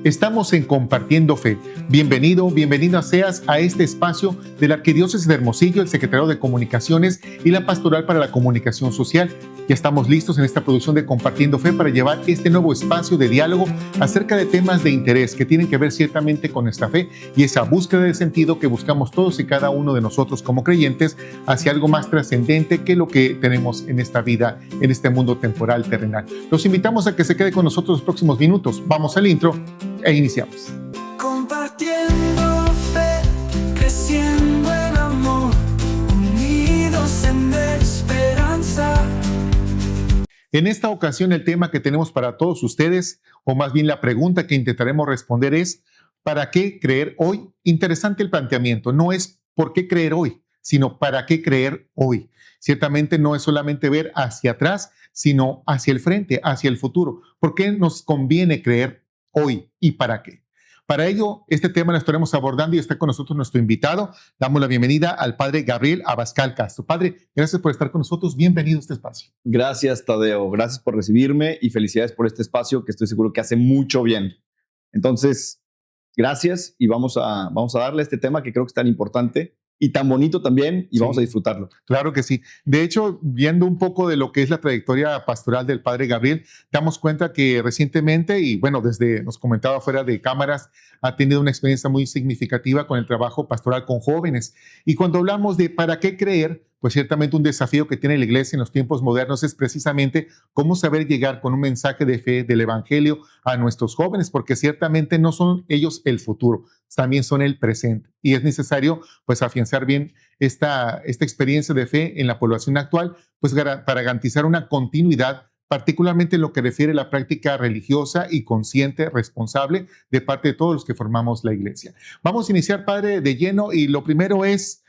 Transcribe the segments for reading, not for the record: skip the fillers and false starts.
Estamos en Compartiendo Fe. Bienvenido seas a este espacio de la Arquidiócesis de Hermosillo, el Secretariado de Comunicaciones y la Pastoral para la Comunicación Social. Ya estamos listos en esta producción de Compartiendo Fe para llevar este nuevo espacio de diálogo acerca de temas de interés que tienen que ver ciertamente con nuestra fe y esa búsqueda de sentido que buscamos todos y cada uno de nosotros como creyentes hacia algo más trascendente que lo que tenemos en esta vida, en este mundo temporal terrenal. Los invitamos a que se quede con nosotros los próximos minutos. Vamos al intro e iniciamos. Compartiendo fe, creciendo en amor, unidos en esperanza. En esta ocasión el tema que tenemos para todos ustedes, o más bien la pregunta que intentaremos responder es ¿para qué creer hoy? Interesante el planteamiento, no es ¿por qué creer hoy?, sino ¿para qué creer hoy? Ciertamente no es solamente ver hacia atrás, sino hacia el frente, hacia el futuro. ¿Por qué nos conviene creer hoy y para qué? Para ello, este tema lo estaremos abordando y está con nosotros nuestro invitado. Damos la bienvenida al padre Gabriel Abascal Castro. Padre, gracias por estar con nosotros. Bienvenido a este espacio. Gracias, Tadeo. Gracias por recibirme y felicidades por este espacio que estoy seguro que hace mucho bien. Entonces, gracias y vamos a darle a este tema que creo que es tan importante y tan bonito también y vamos a disfrutarlo. Claro que sí. De hecho, viendo un poco de lo que es la trayectoria pastoral del padre Gabriel, damos cuenta que recientemente, y bueno, desde nos comentaba fuera de cámaras, ha tenido una experiencia muy significativa con el trabajo pastoral con jóvenes. Y cuando hablamos de para qué creer, pues ciertamente un desafío que tiene la iglesia en los tiempos modernos es precisamente cómo saber llegar con un mensaje de fe del evangelio a nuestros jóvenes, porque ciertamente no son ellos el futuro, también son el presente. Y es necesario pues afianzar bien esta experiencia de fe en la población actual, pues para garantizar una continuidad, particularmente en lo que refiere a la práctica religiosa y consciente, responsable de parte de todos los que formamos la iglesia. Vamos a iniciar, padre, de lleno, y lo primero es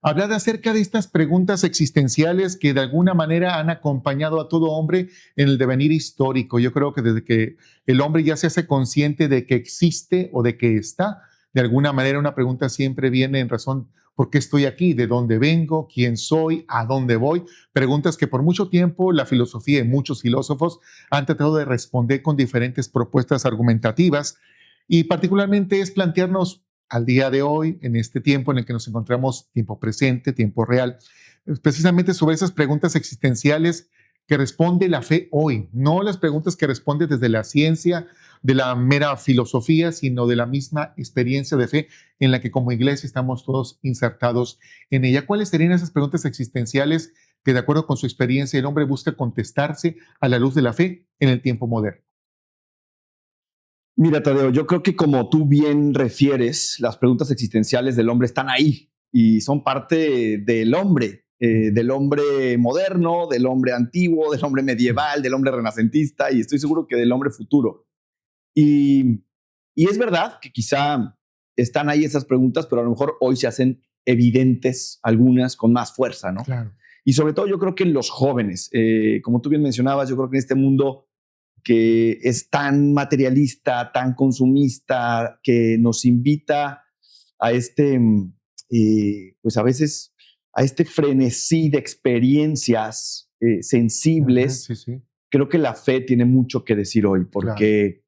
hablar acerca de estas preguntas existenciales que de alguna manera han acompañado a todo hombre en el devenir histórico. Yo creo que desde que el hombre ya se hace consciente de que existe o de que está, de alguna manera una pregunta siempre viene en razón: ¿por qué estoy aquí? ¿De dónde vengo? ¿Quién soy? ¿A dónde voy? Preguntas que por mucho tiempo la filosofía y muchos filósofos han tratado de responder con diferentes propuestas argumentativas, y particularmente es plantearnos al día de hoy, en este tiempo en el que nos encontramos, tiempo presente, tiempo real, precisamente sobre esas preguntas existenciales que responde la fe hoy, no las preguntas que responde desde la ciencia, de la mera filosofía, sino de la misma experiencia de fe en la que como iglesia estamos todos insertados en ella. ¿Cuáles serían esas preguntas existenciales que, de acuerdo con su experiencia, el hombre busca contestarse a la luz de la fe en el tiempo moderno? Mira, Tadeo, yo creo que como tú bien refieres, las preguntas existenciales del hombre están ahí y son parte del hombre moderno, del hombre antiguo, del hombre medieval, del hombre renacentista y estoy seguro que del hombre futuro. Y es verdad que quizá están ahí esas preguntas, pero a lo mejor hoy se hacen evidentes algunas con más fuerza, ¿no? Claro. Y sobre todo yo creo que en los jóvenes, como tú bien mencionabas, yo creo que en este mundo que es tan materialista, tan consumista, que nos invita a pues a veces, a este frenesí de experiencias sensibles. Sí, sí. Creo que la fe tiene mucho que decir hoy, porque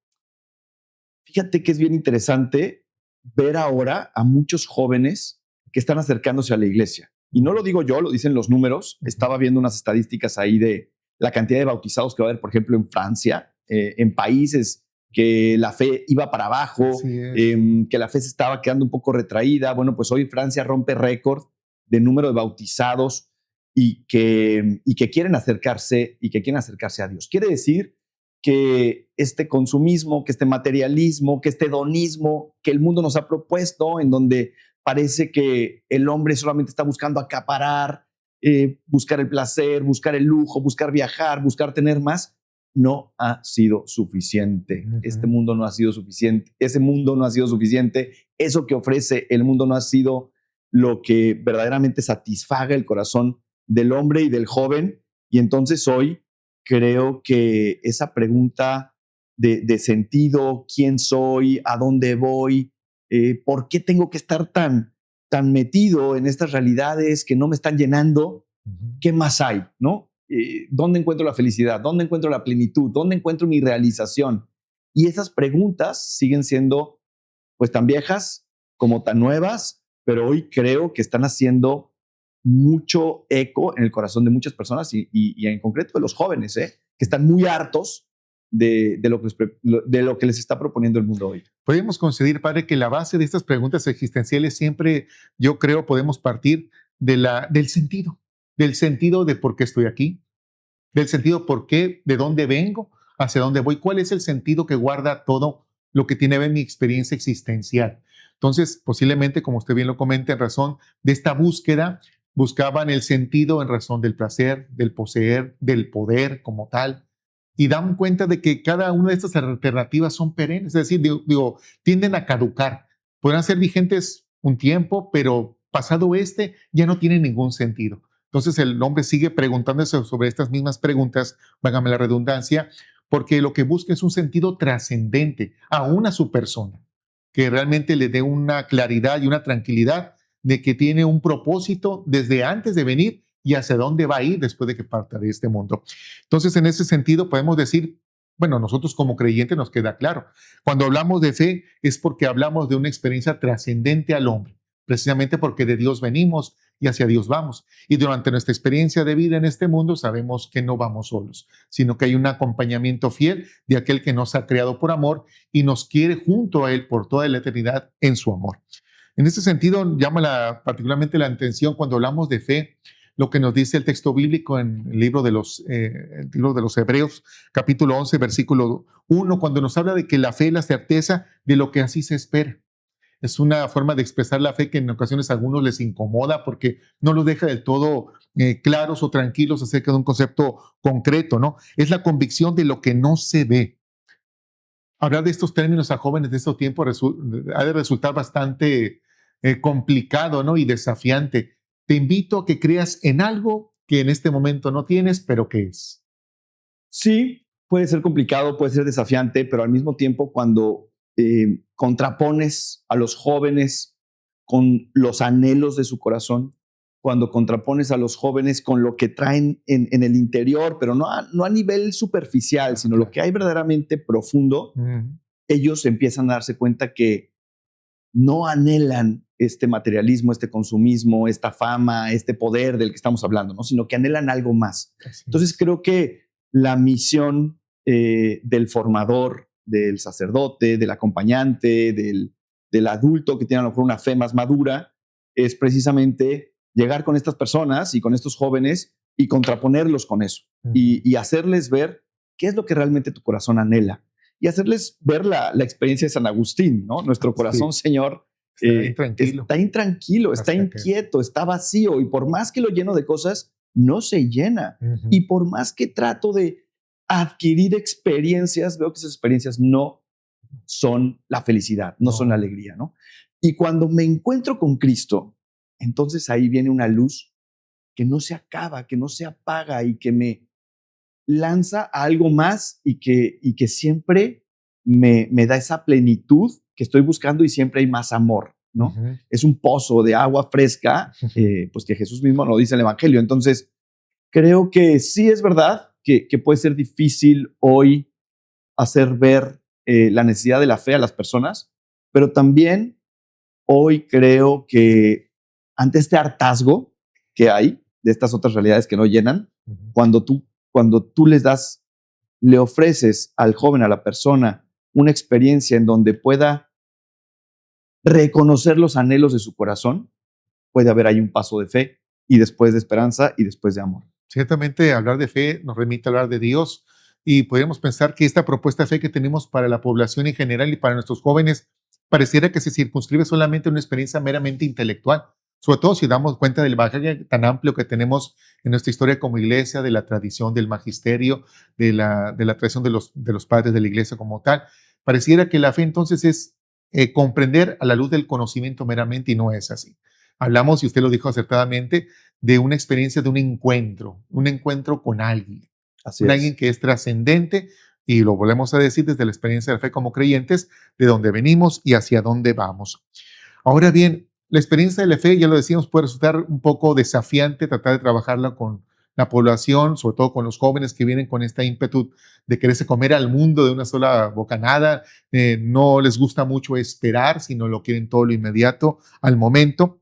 fíjate que es bien interesante ver ahora a muchos jóvenes que están acercándose a la iglesia. Y no lo digo yo, lo dicen los números. Estaba viendo unas estadísticas ahí de la cantidad de bautizados que va a haber, por ejemplo, en Francia, en países que la fe iba para abajo, que la fe se estaba quedando un poco retraída. Bueno, pues hoy Francia rompe récord de número de bautizados y que quieren acercarse a Dios. Quiere decir que este consumismo, que este materialismo, que este hedonismo que el mundo nos ha propuesto, en donde parece que el hombre solamente está buscando acaparar, buscar el placer, buscar el lujo, buscar viajar, buscar tener más, no ha sido suficiente. Este mundo no ha sido suficiente. Ese mundo no ha sido suficiente. Eso que ofrece el mundo no ha sido lo que verdaderamente satisfaga el corazón del hombre y del joven. Y entonces hoy creo que esa pregunta de sentido, quién soy, a dónde voy, por qué tengo que estar tan metido en estas realidades que no me están llenando, ¿qué más hay? ¿No? ¿Dónde encuentro la felicidad? ¿Dónde encuentro la plenitud? ¿Dónde encuentro mi realización? Y esas preguntas siguen siendo pues tan viejas como tan nuevas, pero hoy creo que están haciendo mucho eco en el corazón de muchas personas y en concreto de los jóvenes, que están muy hartos de lo que les está proponiendo el mundo hoy. Podemos considerar, padre, que la base de estas preguntas existenciales siempre, yo creo, podemos partir del sentido de por qué estoy aquí, del sentido por qué, de dónde vengo, hacia dónde voy, cuál es el sentido que guarda todo lo que tiene que ver mi experiencia existencial. Entonces, posiblemente, como usted bien lo comenta, en razón de esta búsqueda, buscaban el sentido en razón del placer, del poseer, del poder como tal, y dan cuenta de que cada una de estas alternativas son perennes, es decir, tienden a caducar. Podrán ser vigentes un tiempo, pero pasado ya no tienen ningún sentido. Entonces el hombre sigue preguntándose sobre estas mismas preguntas, vágame la redundancia, porque lo que busca es un sentido trascendente, aún a su persona, que realmente le dé una claridad y una tranquilidad de que tiene un propósito desde antes de venir y hacia dónde va a ir después de que parta de este mundo. Entonces, en ese sentido, podemos decir, bueno, nosotros como creyentes nos queda claro, cuando hablamos de fe es porque hablamos de una experiencia trascendente al hombre, precisamente porque de Dios venimos y hacia Dios vamos. Y durante nuestra experiencia de vida en este mundo sabemos que no vamos solos, sino que hay un acompañamiento fiel de aquel que nos ha creado por amor y nos quiere junto a Él por toda la eternidad en su amor. En ese sentido, llama particularmente la atención cuando hablamos de fe, lo que nos dice el texto bíblico en el libro de los Hebreos, capítulo 11, versículo 1, cuando nos habla de que la fe es la certeza de lo que así se espera. Es una forma de expresar la fe que en ocasiones a algunos les incomoda porque no los deja del todo claros o tranquilos acerca de un concepto concreto, ¿no? Es la convicción de lo que no se ve. Hablar de estos términos a jóvenes de estos tiempos ha de resultar bastante complicado, ¿no? Y desafiante. Te invito a que creas en algo que en este momento no tienes, pero que es. Sí, puede ser complicado, puede ser desafiante, pero al mismo tiempo cuando contrapones a los jóvenes con los anhelos de su corazón, cuando contrapones a los jóvenes con lo que traen en el interior, pero no a nivel superficial, sino lo que hay verdaderamente profundo, ellos empiezan a darse cuenta que no anhelan este materialismo, este consumismo, esta fama, este poder del que estamos hablando, ¿no? Sino que anhelan algo más. Entonces creo que la misión del formador, del sacerdote, del acompañante, del adulto que tiene a lo mejor una fe más madura, es precisamente llegar con estas personas y con estos jóvenes y contraponerlos con eso y hacerles ver qué es lo que realmente tu corazón anhela y hacerles ver la experiencia de San Agustín, ¿no? Nuestro corazón, sí. Señor, está intranquilo, está inquieto, está vacío y por más que lo lleno de cosas, no se llena. Y por más que trato de adquirir experiencias, veo que esas experiencias no son la felicidad, no son la alegría, ¿no? Y cuando me encuentro con Cristo, entonces ahí viene una luz que no se acaba, que no se apaga y que me lanza a algo más y que siempre me da esa plenitud que estoy buscando y siempre hay más amor, ¿no? Es un pozo de agua fresca, pues que Jesús mismo nos dice en el Evangelio. Entonces, creo que sí es verdad que puede ser difícil hoy hacer ver la necesidad de la fe a las personas, pero también hoy creo que ante este hartazgo que hay de estas otras realidades que no llenan, cuando tú le ofreces al joven, a la persona, una experiencia en donde pueda reconocer los anhelos de su corazón, puede haber ahí un paso de fe y después de esperanza y después de amor. Ciertamente, hablar de fe nos remite a hablar de Dios y podríamos pensar que esta propuesta de fe que tenemos para la población en general y para nuestros jóvenes pareciera que se circunscribe solamente a una experiencia meramente intelectual, sobre todo si damos cuenta del bagaje tan amplio que tenemos en nuestra historia como iglesia, de la tradición del magisterio, de la tradición de los padres de la iglesia como tal. Pareciera que la fe entonces es comprender a la luz del conocimiento meramente y no es así. Hablamos, y usted lo dijo acertadamente, de una experiencia de un encuentro con alguien. Con alguien que es trascendente, y lo volvemos a decir desde la experiencia de la fe como creyentes, de dónde venimos y hacia dónde vamos. Ahora bien, la experiencia de la fe, ya lo decíamos, puede resultar un poco desafiante tratar de trabajarla con la población, sobre todo con los jóvenes que vienen con esta ímpetu de quererse comer al mundo de una sola bocanada, no les gusta mucho esperar, sino lo quieren todo lo inmediato, al momento.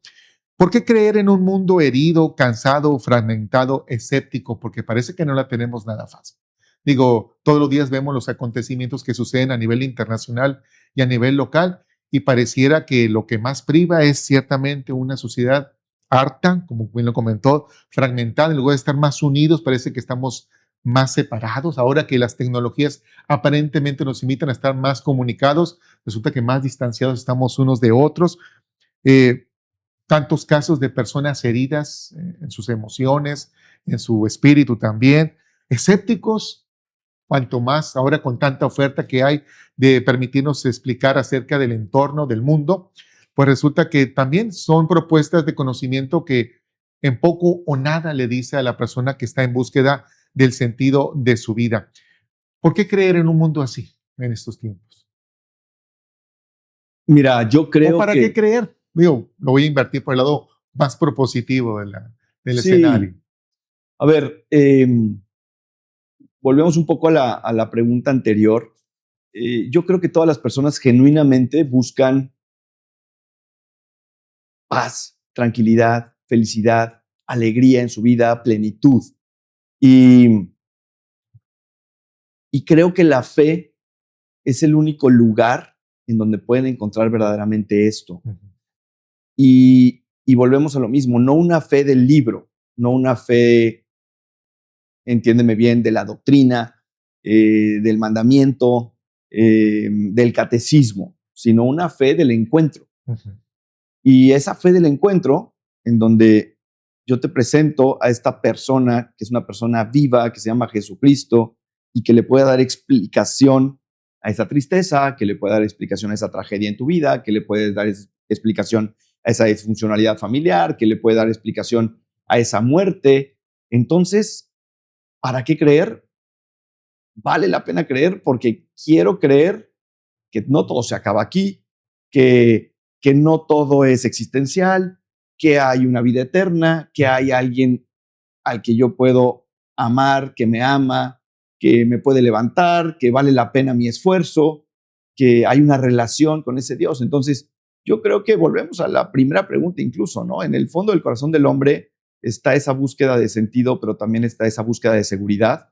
¿Por qué creer en un mundo herido, cansado, fragmentado, escéptico? Porque parece que no la tenemos nada fácil. Digo, todos los días vemos los acontecimientos que suceden a nivel internacional y a nivel local, y pareciera que lo que más priva es ciertamente una sociedad harta, como bien lo comentó, fragmentada. En lugar de estar más unidos, parece que estamos más separados. Ahora que las tecnologías aparentemente nos invitan a estar más comunicados, resulta que más distanciados estamos unos de otros. Eh, Tantos casos de personas heridas en sus emociones, en su espíritu también, escépticos, cuanto más ahora con tanta oferta que hay de permitirnos explicar acerca del entorno, del mundo, pues resulta que también son propuestas de conocimiento que en poco o nada le dice a la persona que está en búsqueda del sentido de su vida. ¿Por qué creer en un mundo así en estos tiempos? Mira, yo ¿O creo para qué creer? Digo, lo voy a invertir por el lado más propositivo del sí. escenario. A ver, volvemos un poco a la pregunta anterior. Yo creo que todas las personas genuinamente buscan paz, tranquilidad, felicidad, alegría en su vida, plenitud. Y, y creo que la fe es el único lugar en donde pueden encontrar verdaderamente esto. Ujú. Y volvemos a lo mismo, no una fe del libro, no una fe, entiéndeme bien, de la doctrina, del mandamiento, del catecismo, sino una fe del encuentro. Ujú. Y esa fe del encuentro, en donde yo te presento a esta persona, que es una persona viva, que se llama Jesucristo, y que le puede dar explicación a esa tristeza, que le puede dar explicación a esa tragedia en tu vida, que le puede dar explicación a esa disfuncionalidad familiar, que le puede dar explicación a esa muerte. Entonces, ¿para qué creer? Vale la pena creer porque quiero creer que no todo se acaba aquí, que no todo es existencial, que hay una vida eterna, que hay alguien al que yo puedo amar, que me ama, que me puede levantar, que vale la pena mi esfuerzo, que hay una relación con ese Dios. Entonces, yo creo que volvemos a la primera pregunta incluso, ¿no? En el fondo del corazón del hombre está esa búsqueda de sentido, pero también está esa búsqueda de seguridad.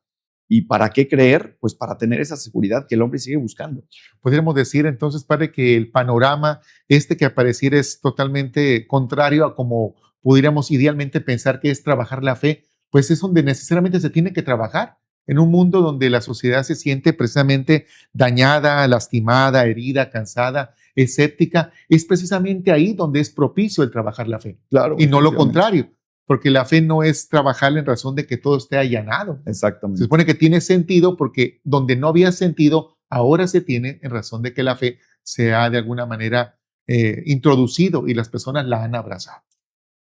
¿Y para qué creer? Pues para tener esa seguridad que el hombre sigue buscando. Podríamos decir entonces, padre, que el panorama que apareciera es totalmente contrario a como pudiéramos idealmente pensar que es trabajar la fe, pues es donde necesariamente se tiene que trabajar. En un mundo donde la sociedad se siente precisamente dañada, lastimada, herida, cansada, escéptica, es precisamente ahí donde es propicio el trabajar la fe. Claro. Y no lo efectivamente. contrario, porque la fe no es trabajar en razón de que todo esté allanado. Se Exactamente. supone que tiene sentido porque donde no había sentido, ahora se tiene en razón de que la fe se ha de alguna manera introducido y las personas la han abrazado.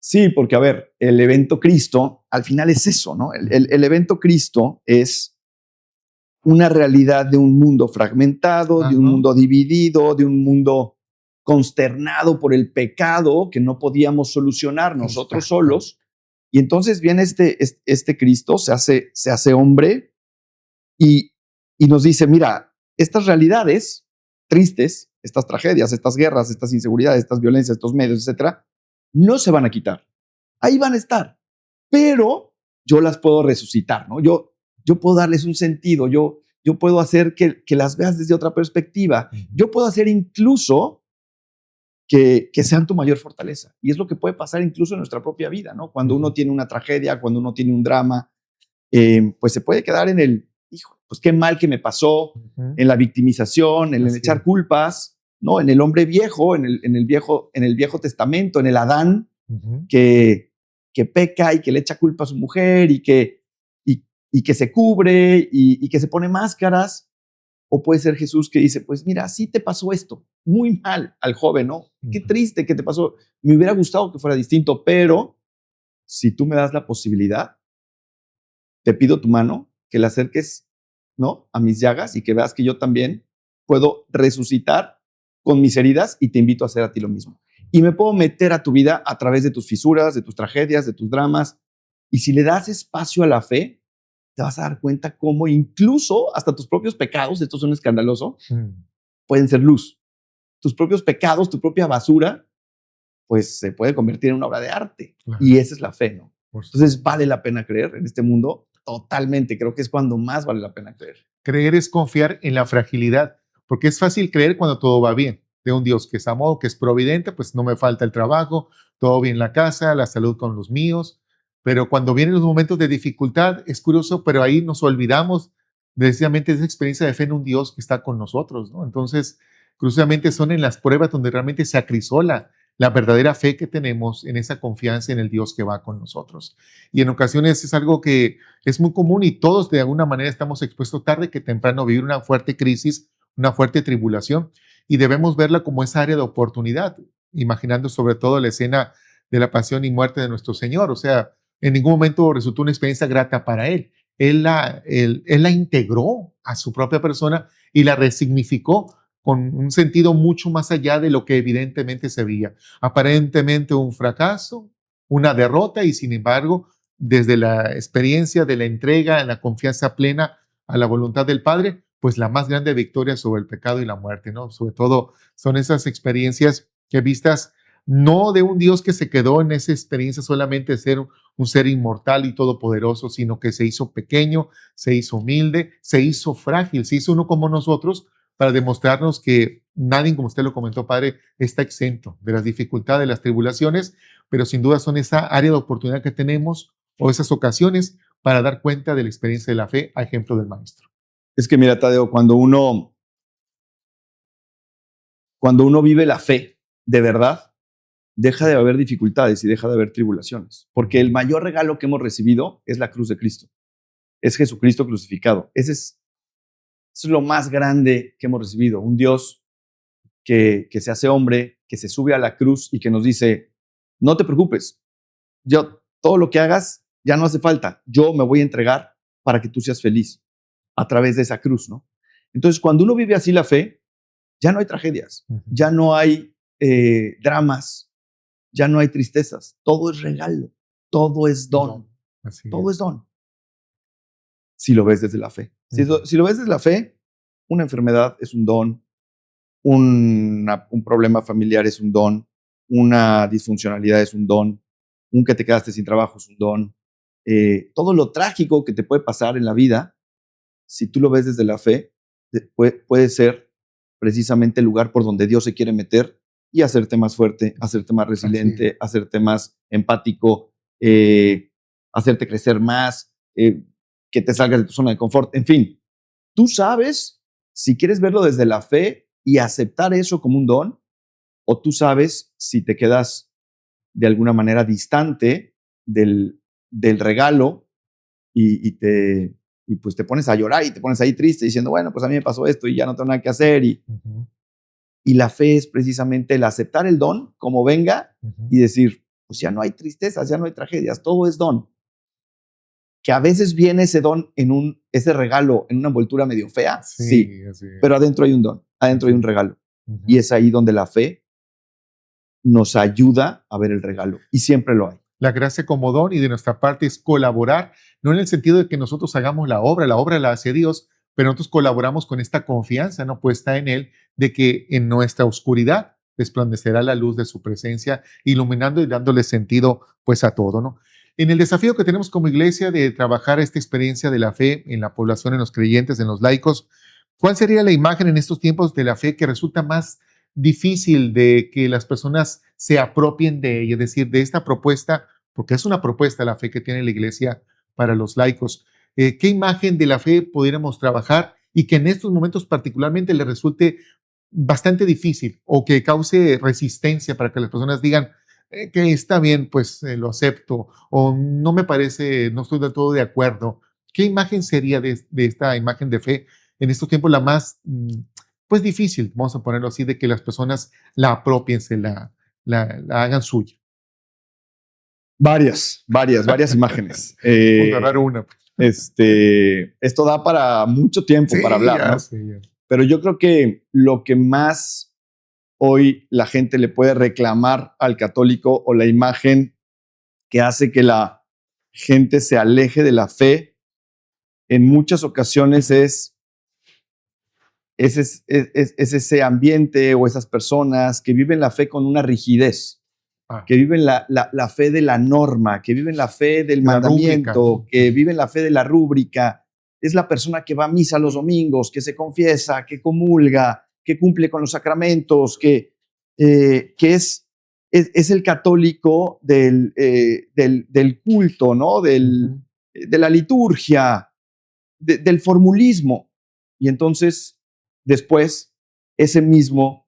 Sí, porque a ver, el evento Cristo al final es eso, ¿no? El evento Cristo es una realidad de un mundo fragmentado, de un Ajá. mundo dividido, de un mundo consternado por el pecado que no podíamos solucionar nosotros Exacto. solos. Y entonces viene este Cristo, se hace hombre y nos dice, mira, estas realidades tristes, estas tragedias, estas guerras, estas inseguridades, estas violencias, estos medios, etcétera, no se van a quitar. Ahí van a estar, pero yo las puedo resucitar, ¿no? Yo puedo darles un sentido, yo puedo hacer que las veas desde otra perspectiva. Yo puedo hacer incluso que sean tu mayor fortaleza. Y es lo que puede pasar incluso en nuestra propia vida, ¿no? Cuando uno tiene una tragedia, cuando uno tiene un drama, pues se puede quedar en el, hijo, pues qué mal que me pasó, Ujú. en la victimización, en el Así echar es. culpas, ¿no? En el hombre viejo, en el viejo testamento, en el Adán, Ujú. que peca y que le echa culpa a su mujer y que se cubre y que se pone máscaras. O puede ser Jesús que dice, pues mira, sí te pasó esto, muy mal al joven, ¿no? Qué Ujú. triste que te pasó. Me hubiera gustado que fuera distinto, pero si tú me das la posibilidad, te pido tu mano, que la acerques, ¿no? A mis llagas y que veas que yo también puedo resucitar con mis heridas y te invito a hacer a ti lo mismo. Y me puedo meter a tu vida a través de tus fisuras, de tus tragedias, de tus dramas, Y si le das espacio a la fe, te vas a dar cuenta cómo incluso hasta tus propios pecados, esto suena escandaloso, pueden ser luz. Tus propios pecados, tu propia basura, pues se puede convertir en una obra de arte. Claro. Y esa es la fe, ¿no? Por Entonces, ¿vale la pena creer en este mundo? Totalmente. Creo que es cuando más vale la pena creer. Creer es confiar en la fragilidad, porque es fácil creer cuando todo va bien. De un Dios que es amor, que es providente, pues no me falta el trabajo, todo bien en la casa, la salud con los míos. Pero cuando vienen los momentos de dificultad, es curioso, pero ahí nos olvidamos precisamente de esa experiencia de fe en un Dios que está con nosotros, ¿no? Entonces, curiosamente son en las pruebas donde realmente se acrisola la verdadera fe que tenemos en esa confianza en el Dios que va con nosotros. Y en ocasiones es algo que es muy común y todos de alguna manera estamos expuestos tarde que temprano a vivir una fuerte crisis, una fuerte tribulación, y debemos verla como esa área de oportunidad, imaginando sobre todo la escena de la pasión y muerte de nuestro Señor. O sea, en ningún momento resultó una experiencia grata para Él. Él la integró a su propia persona y la resignificó con un sentido mucho más allá de lo que evidentemente se veía. Aparentemente un fracaso, una derrota, y sin embargo, desde la experiencia de la entrega, la confianza plena a la voluntad del Padre, pues la más grande victoria sobre el pecado y la muerte, ¿no? Sobre todo son esas experiencias que vistas no de un Dios que se quedó en esa experiencia solamente de ser un ser inmortal y todopoderoso, sino que se hizo pequeño, se hizo humilde, se hizo frágil, se hizo uno como nosotros para demostrarnos que nadie, como usted lo comentó, Padre, está exento de las dificultades, de las tribulaciones, pero sin duda son esa área de oportunidad que tenemos o esas ocasiones para dar cuenta de la experiencia de la fe, a ejemplo del Maestro. Es que mira, Tadeo, cuando uno vive la fe de verdad, deja de haber dificultades y deja de haber tribulaciones. Porque el mayor regalo que hemos recibido es la cruz de Cristo. Es Jesucristo crucificado. Eso es lo más grande que hemos recibido. Un Dios que se hace hombre, que se sube a la cruz y que nos dice, no te preocupes, todo lo que hagas ya no hace falta. Yo me voy a entregar para que tú seas feliz a través de esa cruz, ¿no? Entonces, cuando uno vive así la fe, ya no hay tragedias, ya no hay dramas, ya no hay tristezas. Todo es regalo, todo es don. Todo es don. Si lo ves desde la fe. Si lo ves desde la fe, una enfermedad es un don, un problema familiar es un don, una disfuncionalidad es un don, un que te quedaste sin trabajo es un don. Todo lo trágico que te puede pasar en la vida, si tú lo ves desde la fe, puede ser precisamente el lugar por donde Dios se quiere meter y hacerte más fuerte, hacerte más resiliente, hacerte más empático, hacerte crecer más, que te salgas de tu zona de confort. En fin, tú sabes si quieres verlo desde la fe y aceptar eso como un don, o tú sabes si te quedas de alguna manera distante del regalo y pues te pones a llorar y te pones ahí triste diciendo, bueno, pues a mí me pasó esto y ya no tengo nada que hacer. Y la fe es precisamente el aceptar el don como venga y decir, pues ya no hay tristezas, ya no hay tragedias, todo es don. Que a veces viene ese don ese regalo en una envoltura medio fea, sí, pero adentro hay un don, adentro hay un regalo. Y es ahí donde la fe nos ayuda a ver el regalo, y siempre lo hay. La gracia como don, y de nuestra parte es colaborar, no en el sentido de que nosotros hagamos la obra la hace Dios, pero nosotros colaboramos con esta confianza no puesta en Él, de que en nuestra oscuridad resplandecerá la luz de su presencia, iluminando y dándole sentido pues a todo, ¿no? En el desafío que tenemos como iglesia de trabajar esta experiencia de la fe en la población, en los creyentes, en los laicos, ¿cuál sería la imagen en estos tiempos de la fe que resulta más difícil de que las personas se apropien de ella? Es decir, de esta propuesta, porque es una propuesta la fe que tiene la iglesia para los laicos. ¿Qué imagen de la fe pudiéramos trabajar y que en estos momentos particularmente le resulte bastante difícil o que cause resistencia para que las personas digan que está bien, pues lo acepto, o no me parece, no estoy del todo de acuerdo? ¿Qué imagen sería de esta imagen de fe en estos tiempos la más, pues difícil, vamos a ponerlo así, de que las personas la apropien, la hagan suya? Varias imágenes. Vamos a agarrar una. Esto da para mucho tiempo para hablar, ¿no? Sí. Pero yo creo que lo que más hoy la gente le puede reclamar al católico, o la imagen que hace que la gente se aleje de la fe, en muchas ocasiones es ese ambiente o esas personas que viven la fe con una rigidez, que viven la fe de la norma, que viven la fe del mandamiento, rúbrica. que viven la fe de la rúbrica. Es la persona que va a misa los domingos, que se confiesa, que comulga, que cumple con los sacramentos, que es el católico del culto, ¿no? De la liturgia, del formulismo. Y entonces, después, ese mismo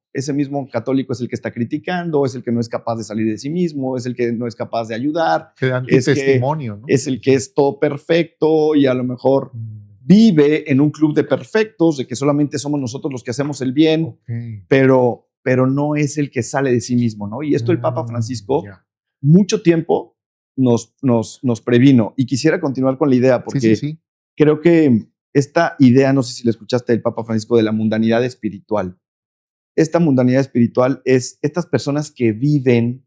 católico es el que está criticando, es el que no es capaz de salir de sí mismo, es el que no es capaz de ayudar. Que dan testimonio, ¿no? Es el que es todo perfecto y a lo mejor vive en un club de perfectos, de que solamente somos nosotros los que hacemos el bien, Okay. pero no es el que sale de sí mismo, ¿no? Y esto el Papa Francisco Ya. mucho tiempo nos previno. Y quisiera continuar con la idea porque Sí. creo que esta idea, no sé si la escuchaste del Papa Francisco, de la mundanidad espiritual. Esta mundanidad espiritual es estas personas que viven